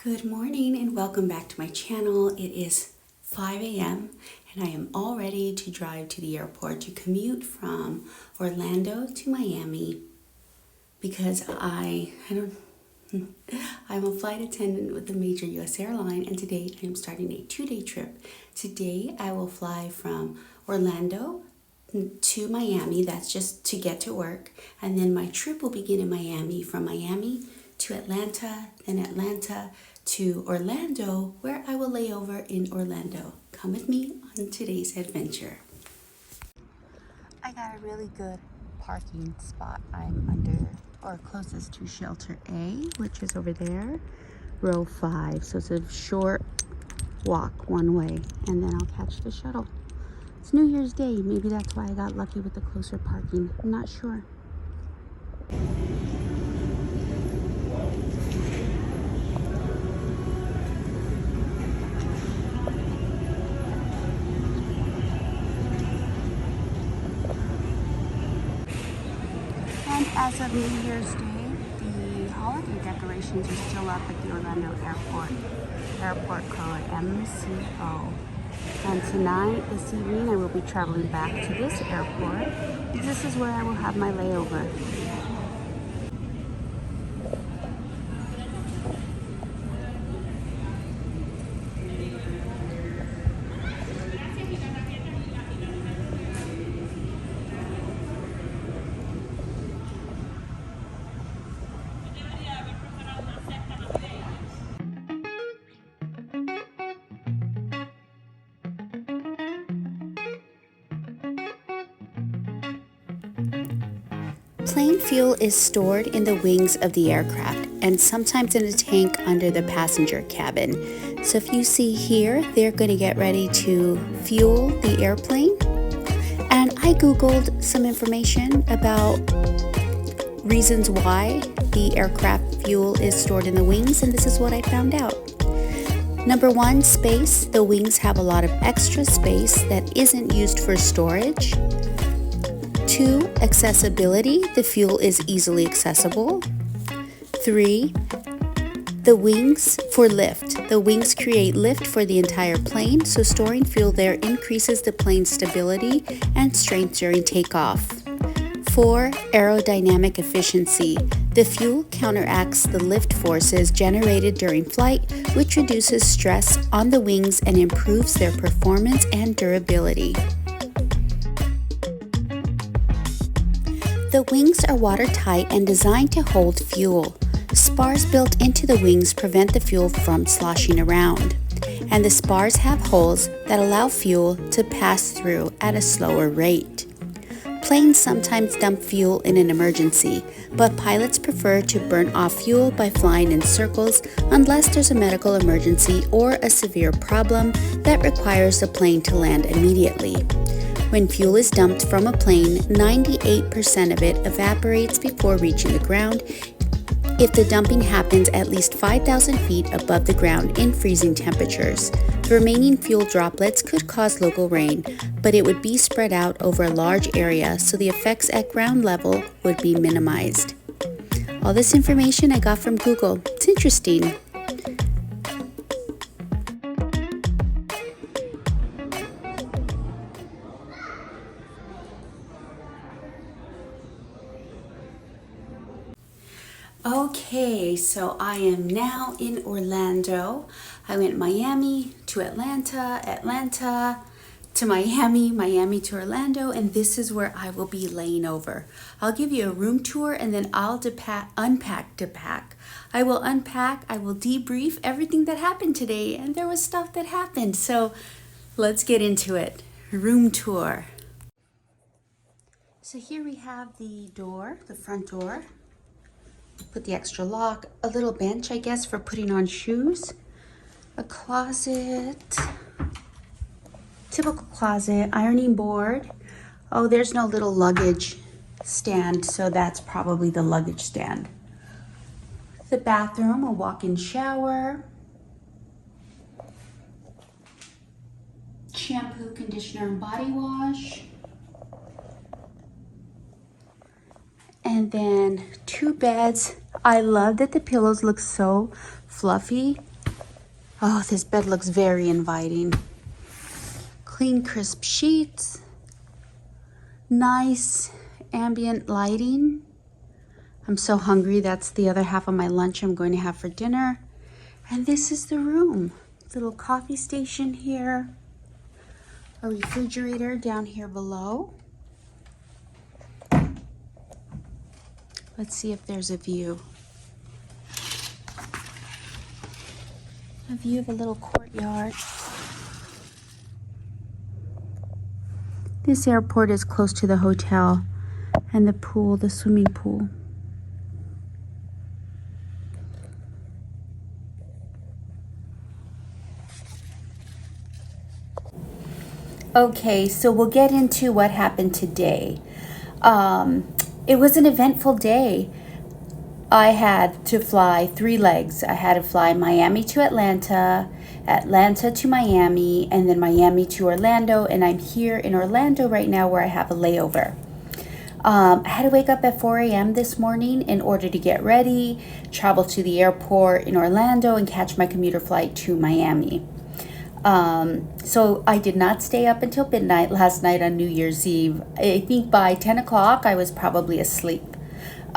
Good morning and welcome back to my channel. It is 5 a.m. and I am all ready to drive to the airport to commute from Orlando to Miami because I'm a flight attendant with a major U.S. airline, and today I am starting a 2-day trip. Today I will fly from Orlando to Miami. That's just to get to work, and then my trip will begin in Miami, from Miami to Atlanta, then Atlanta to Orlando, where I will lay over in Orlando. Come with me on today's adventure. I got a really good parking spot. I'm under, or closest to shelter A, which is over there, row 5. So it's a short walk one way, and then I'll catch the shuttle. It's New Year's Day. Maybe that's why I got lucky with the closer parking. I'm not sure. And as of New Year's Day, the holiday decorations are still up at the Orlando Airport. Airport code MCO. And tonight, this evening, I will be traveling back to this airport. This is where I will have my layover. Plane fuel is stored in the wings of the aircraft and sometimes in a tank under the passenger cabin. So if you see here, they're going to get ready to fuel the airplane. And I Googled some information about reasons why the aircraft fuel is stored in the wings, and this is what I found out. Number 1, space. The wings have a lot of extra space that isn't used for storage. 2, accessibility. The fuel is easily accessible. 3, the wings for lift. The wings create lift for the entire plane, so storing fuel there increases the plane's stability and strength during takeoff. 4, aerodynamic efficiency. The fuel counteracts the lift forces generated during flight, which reduces stress on the wings and improves their performance and durability. The wings are watertight and designed to hold fuel. Spars built into the wings prevent the fuel from sloshing around, and the spars have holes that allow fuel to pass through at a slower rate. Planes sometimes dump fuel in an emergency, but pilots prefer to burn off fuel by flying in circles unless there's a medical emergency or a severe problem that requires the plane to land immediately. When fuel is dumped from a plane, 98% of it evaporates before reaching the ground if the dumping happens at least 5,000 feet above the ground in freezing temperatures. The remaining fuel droplets could cause local rain, but it would be spread out over a large area, so the effects at ground level would be minimized. All this information I got from Google. It's interesting. Okay, so I am now in Orlando. I went Miami to Atlanta, Atlanta to Miami, Miami to Orlando, and this is where I will be laying over. I'll give you a room tour and then I'll unpack to pack. I will unpack, I will debrief everything that happened today, and there was stuff that happened. So let's get into it. Room tour. So here we have the door, the front door. Put the extra lock, a little bench, I guess, for putting on shoes, a closet, typical closet, ironing board. Oh, there's no little luggage stand, so that's probably the luggage stand. The bathroom, a walk-in shower, shampoo, conditioner, and body wash. And then 2 beds. I love that the pillows look so fluffy Oh, this bed looks very inviting. Clean, crisp sheets. Nice ambient lighting. I'm so hungry. That's the other half of my lunch I'm going to have for dinner. And this is the room. Little coffee station here. A refrigerator down here below. Let's see if there's a view. A view of a little courtyard. This airport is close to the hotel and the pool, the swimming pool. Okay, so we'll get into what happened today. It was an eventful day. I had to fly 3 legs. I had to fly Miami to Atlanta, Atlanta to Miami, and then Miami to Orlando. And I'm here in Orlando right now where I have a layover. I had to wake up at 4 a.m. this morning in order to get ready, travel to the airport in Orlando, and catch my commuter flight to Miami. So I did not stay up until midnight last night on New Year's Eve. I think by 10 o'clock I was probably asleep.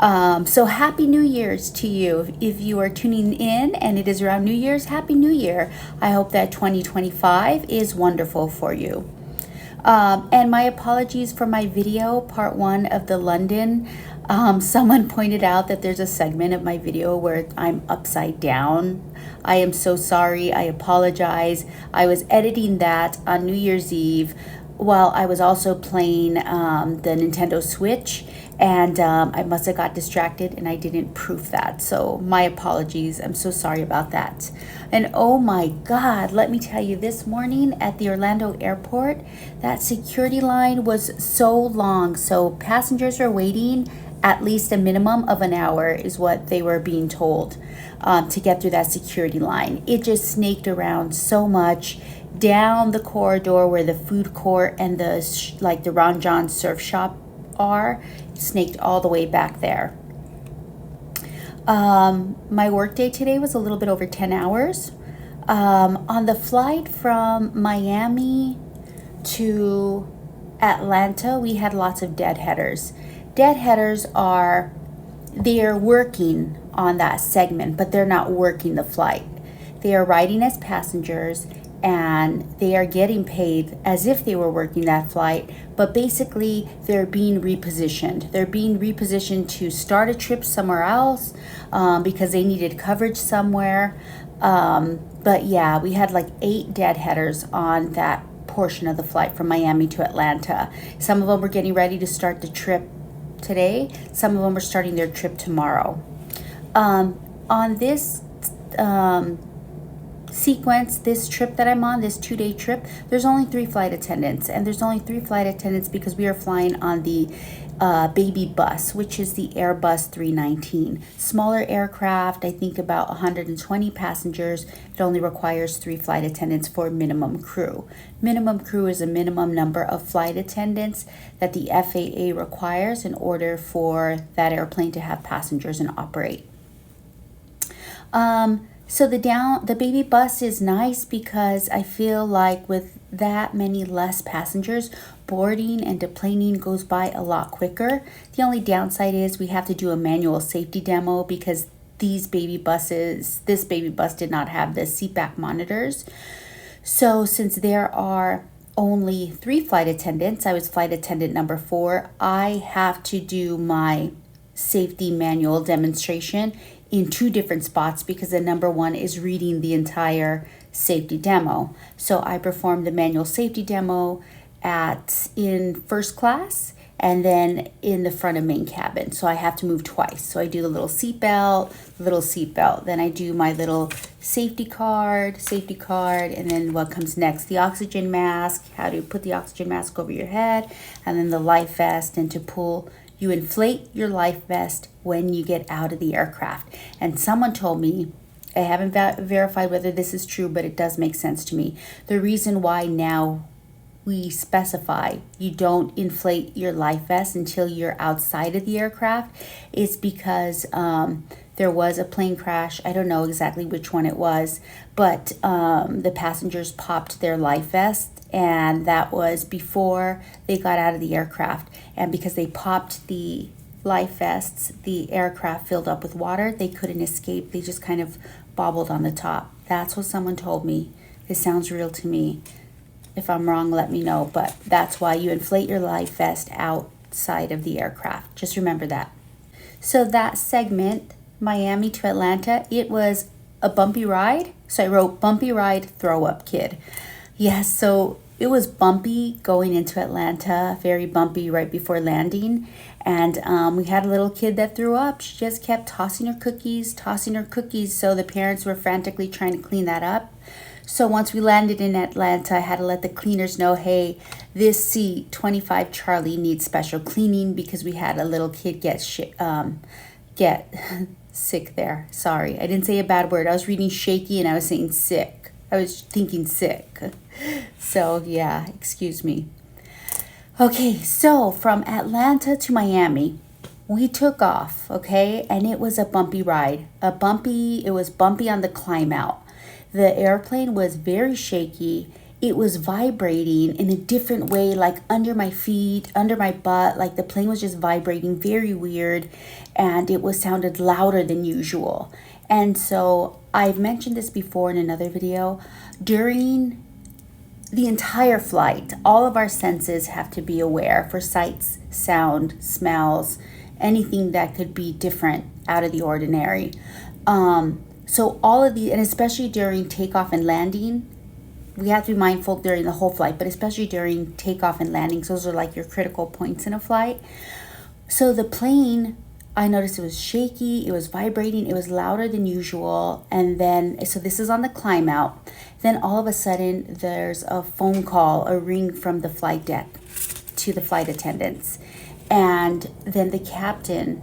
So happy New Year's to you. If you are tuning in and it is around New Year's, happy New Year. I hope that 2025 is wonderful for you. And my apologies for my video, part 1 of the London. Someone pointed out that there's a segment of my video where I'm upside down. I am so sorry. I apologize. I was editing that on New Year's Eve while I was also playing the Nintendo Switch, and I must have got distracted and I didn't proof that. So my apologies. I'm so sorry about that. And oh my God, let me tell you, this morning at the Orlando airport, that security line was so long. So passengers are waiting at least a minimum of an hour is what they were being told to get through that security line. It just snaked around so much down the corridor where the food court and the Ron John surf shop are, snaked all the way back there. My workday today was a little bit over 10 hours. On the flight from Miami to Atlanta, we had lots of deadheaders. Deadheaders they're working on that segment, but they're not working the flight. They are riding as passengers and they are getting paid as if they were working that flight, but basically they're being repositioned. They're being repositioned to start a trip somewhere else because they needed coverage somewhere. But yeah, we had like 8 deadheaders on that portion of the flight from Miami to Atlanta. Some of them were getting ready to start the trip today. Some of them are starting their trip tomorrow. On this sequence, this trip that I'm on, this 2-day trip, there's only 3 flight attendants, and there's only 3 flight attendants because we are flying on the baby bus, which is the Airbus 319. Smaller aircraft, I think about 120 passengers. It only requires 3 flight attendants for minimum crew. Minimum crew is a minimum number of flight attendants that the FAA requires in order for that airplane to have passengers and operate. So the baby bus is nice because I feel like with that many less passengers, boarding and deplaning goes by a lot quicker. The only downside is we have to do a manual safety demo because this baby bus did not have the seatback monitors. So since there are only 3 flight attendants, I was flight attendant number 4, I have to do my safety manual demonstration in 2 different spots because the number 1 is reading the entire safety demo. So I performed the manual safety demo in first class and then in the front of main cabin. So I have to move twice. So I do the little seatbelt, then I do my little safety card, and then what comes next? The oxygen mask, how to put the oxygen mask over your head, and then the life vest, and to pull. You inflate your life vest when you get out of the aircraft. And someone told me, I haven't verified whether this is true, but it does make sense to me. The reason why now we specify you don't inflate your life vest until you're outside of the aircraft is because there was a plane crash. I don't know exactly which one it was, but the passengers popped their life vest, and that was before they got out of the aircraft. And because they popped the life vests, the aircraft filled up with water. They couldn't escape. They just kind of bobbled on the top. That's what someone told me. It sounds real to me. If I'm wrong, let me know. But that's why you inflate your life vest outside of the aircraft. Just remember that. So that segment, Miami to Atlanta, it was a bumpy ride. So I wrote bumpy ride, throw up kid. Yes, so it was bumpy going into Atlanta, very bumpy right before landing. And we had a little kid that threw up. She just kept tossing her cookies. So the parents were frantically trying to clean that up. So once we landed in Atlanta, I had to let the cleaners know, hey, this seat, 25 Charlie, needs special cleaning because we had a little kid get sick there. Sorry, I didn't say a bad word. I was reading shaky and I was saying sick. I was thinking sick. So yeah, excuse me. Okay, so from Atlanta to Miami, we took off, okay? And it was a bumpy ride. It was bumpy on the climb out. The airplane was very shaky. It was vibrating in a different way, like under my feet, under my butt, like the plane was just vibrating, very weird, and it sounded louder than usual. And so I've mentioned this before in another video. During the entire flight, all of our senses have to be aware for sights, sound, smells, anything that could be different, out of the ordinary. So all of these, and especially during takeoff and landing, we have to be mindful during the whole flight, but especially during takeoff and landings, those are like your critical points in a flight. So the plane, I noticed it was shaky, it was vibrating, it was louder than usual. And then, so this is on the climb out. Then all of a sudden, there's a phone call, a ring from the flight deck to the flight attendants. And then the captain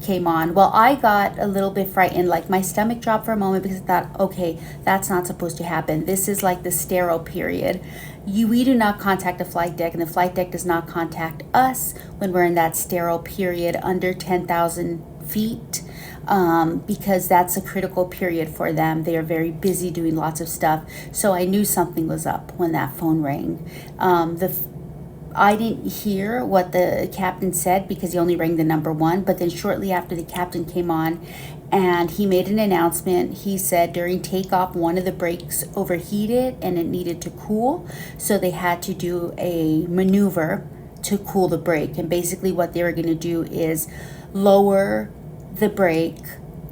came on. Well, I got a little bit frightened, like my stomach dropped for a moment because I thought, okay, that's not supposed to happen. This is like the sterile period. We do not contact the flight deck, and the flight deck does not contact us when we're in that sterile period under 10,000 feet, because that's a critical period for them. They are very busy doing lots of stuff. So I knew something was up when that phone rang. I didn't hear what the captain said because he only rang the number one, but then shortly after, the captain came on and he made an announcement. He said during takeoff, one of the brakes overheated and it needed to cool. So they had to do a maneuver to cool the brake. And basically what they were going to do is lower the brake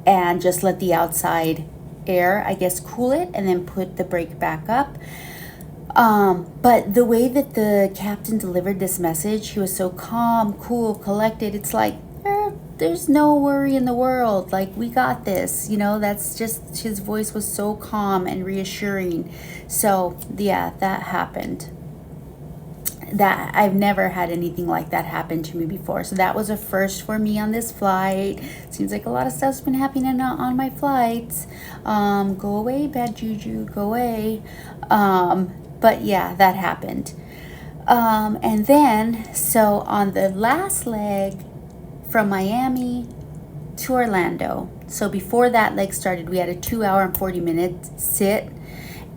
and just let the outside air, I guess, cool it, and then put the brake back up. But the way that the captain delivered this message, he was so calm, cool, collected. It's like, there's no worry in the world. Like, we got this, that's just, his voice was so calm and reassuring. So yeah, that happened. That I've never had anything like that happen to me before. So that was a first for me on this flight. Seems like a lot of stuff's been happening on my flights. Go away, bad juju, go away. But yeah, that happened. And then, so on the last leg from Miami to Orlando. So before that leg started, we had a 2 hour and 40-minute sit.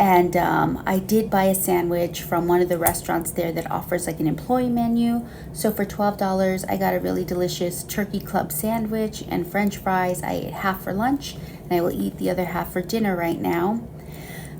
And I did buy a sandwich from one of the restaurants there that offers like an employee menu. So for $12, I got a really delicious turkey club sandwich and French fries. I ate half for lunch and I will eat the other half for dinner right now.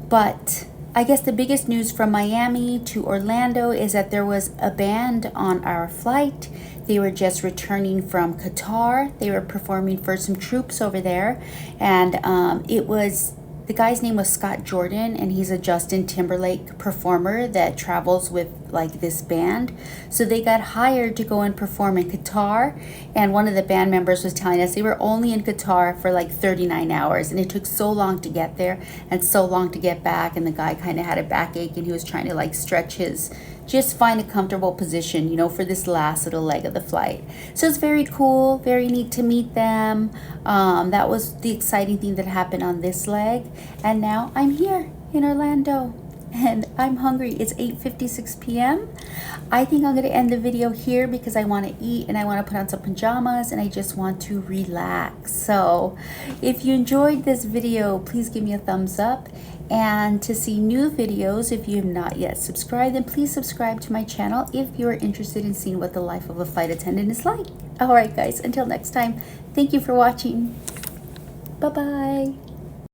But I guess the biggest news from Miami to Orlando is that there was a band on our flight. They were just returning from Qatar. They were performing for some troops over there. And the guy's name was Scott Jordan, and he's a Justin Timberlake performer that travels with like this band. So they got hired to go and perform in Qatar, and one of the band members was telling us they were only in Qatar for like 39 hours, and it took so long to get there and so long to get back, and the guy kind of had a backache, and he was trying to like just find a comfortable position, for this last little leg of the flight. So it's very cool, very neat to meet them. That was the exciting thing that happened on this leg. And now I'm here in Orlando. and I'm hungry. It's 8:56 p.m. I think I'm gonna end the video here because I want to eat and I want to put on some pajamas and I just want to relax. So if you enjoyed this video, please give me a thumbs up. And to see new videos, if you have not yet subscribed, then please subscribe to my channel if you are interested in seeing what the life of a flight attendant is like. Alright guys, until next time, thank you for watching. Bye-bye.